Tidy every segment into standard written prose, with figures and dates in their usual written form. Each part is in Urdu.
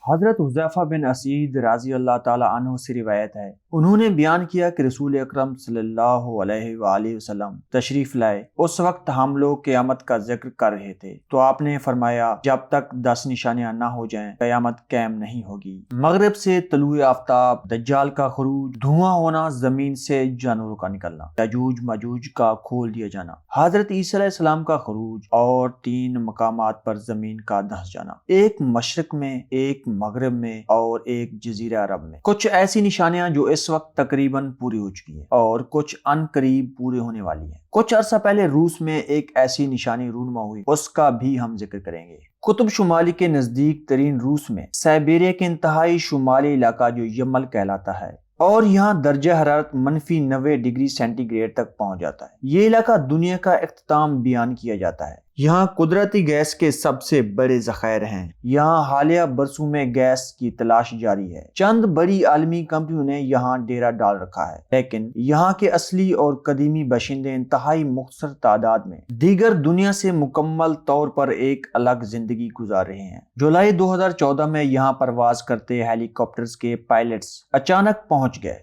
حضرت حذیفہ بن اسید رضی اللہ تعالی عنہ سے روایت ہے، انہوں نے بیان کیا کہ رسول اکرم صلی اللہ علیہ وآلہ وسلم تشریف لائے۔ اس وقت ہم لوگ قیامت کا ذکر کر رہے تھے تو آپ نے فرمایا، جب تک 10 نشانیاں نہ ہو جائیں قیامت قائم نہیں ہوگی۔ مغرب سے طلوع آفتاب، دجال کا خروج، دھواں ہونا، زمین سے جانوروں کا نکلنا، یاجوج ماجوج کا کھول دیا جانا، حضرت عیسیٰ علیہ السلام کا خروج، اور 3 مقامات پر زمین کا دھنس جانا، ایک مشرق میں، ایک مغرب میں اور ایک جزیرہ عرب میں۔ کچھ ایسی نشانیاں جو اس وقت تقریباً پوری ہو چکی ہیں اور کچھ ان قریب پورے ہونے والی ہیں۔ کچھ عرصہ پہلے روس میں ایک ایسی نشانی رونما ہوئی، اس کا بھی ہم ذکر کریں گے۔ قطب شمالی کے نزدیک ترین روس میں سائبیریا کے انتہائی شمالی علاقہ جو یمل کہلاتا ہے، اور یہاں درجہ حرارت -90 ڈگری سینٹی گریڈ تک پہنچ جاتا ہے۔ یہ علاقہ دنیا کا اختتام بیان کیا جاتا ہے۔ یہاں قدرتی گیس کے سب سے بڑے ذخائر ہیں۔ یہاں حالیہ برسوں میں گیس کی تلاش جاری ہے۔ چند بڑی عالمی کمپنیوں نے یہاں ڈیرا ڈال رکھا ہے، لیکن یہاں کے اصلی اور قدیمی باشندے انتہائی مختصر تعداد میں دیگر دنیا سے مکمل طور پر ایک الگ زندگی گزار رہے ہیں۔ جولائی 2014 میں یہاں پرواز کرتے ہیلی کاپٹرز کے پائلٹس اچانک پہنچ گئے۔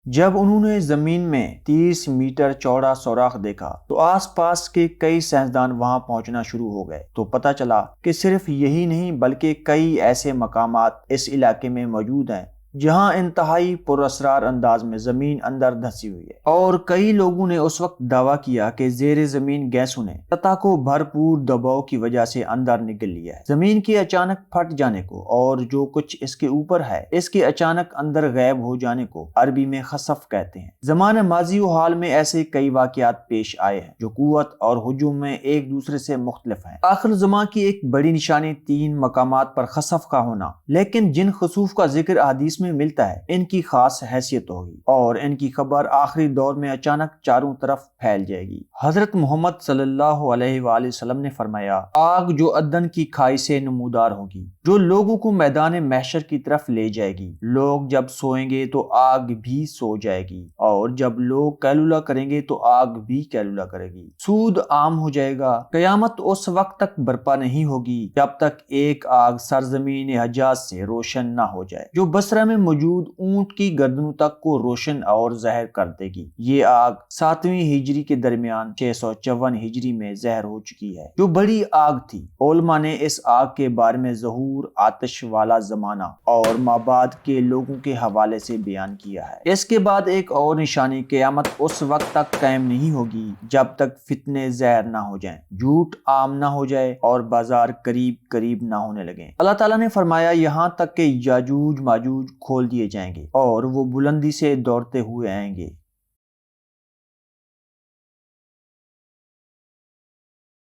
جب انہوں نے زمین میں 30 میٹر چوڑا سوراخ دیکھا تو آس پاس کے کئی سائنسدان وہاں پہنچنا شروع ہو گئے، تو پتہ چلا کہ صرف یہی نہیں بلکہ کئی ایسے مقامات اس علاقے میں موجود ہیں جہاں انتہائی پراسرار انداز میں زمین اندر دھسی ہوئی ہے، اور کئی لوگوں نے اس وقت دعویٰ کیا کہ زیر زمین گیسوں نے سطح کو بھرپور دباؤ کی وجہ سے اندر نگل لیا ہے۔ زمین کے اچانک پھٹ جانے کو اور جو کچھ اس کے اوپر ہے اس کے اچانک اندر غائب ہو جانے کو عربی میں خسف کہتے ہیں۔ زمانہ ماضی و حال میں ایسے کئی واقعات پیش آئے ہیں جو قوت اور حجم میں ایک دوسرے سے مختلف ہیں۔ آخر زمان کی ایک بڑی نشانی 3 مقامات پر خسف کا ہونا، لیکن جن خسوف کا ذکر احادیث میں ملتا ہے ان کی خاص حیثیت ہوگی اور ان کی خبر آخری دور میں اچانک چاروں طرف پھیل جائے گی۔ حضرت محمد صلی اللہ علیہ وآلہ وسلم نے فرمایا، آگ جو عدن کی کھائی سے نمودار ہوگی، جو لوگوں کو میدان محشر کی طرف لے جائے گی۔ لوگ جب سوئیں گے تو آگ بھی سو جائے گی، اور جب لوگ قیلولہ کریں گے تو آگ بھی قیلولہ کرے گی۔ سود عام ہو جائے گا۔ قیامت اس وقت تک برپا نہیں ہوگی جب تک ایک آگ سرزمین حجاز سے روشن نہ ہو جائے جو بصرہ میں موجود اونٹ کی گردنوں تک کو روشن اور ظاہر کر دے گی۔ یہ آگ 7ویں ہجری کے درمیان 654 ہجری میں ظاہر ہو چکی ہے، جو بڑی آگ تھی۔ علماء نے اس آگ کے بارے میں ظہور آتش والا زمانہ اور مابعد کے لوگوں کے حوالے سے بیان کیا ہے۔ اس کے بعد ایک اور نشانی، قیامت اس وقت تک قائم نہیں ہوگی جب تک فتنے ظاہر نہ ہو جائیں، جھوٹ عام نہ ہو جائے اور بازار قریب قریب نہ ہونے لگیں۔ اللہ تعالیٰ نے فرمایا، یہاں تک کہ یاجوج ماجوج کھول دیے جائیں گے اور وہ بلندی سے دوڑتے ہوئے آئیں گے۔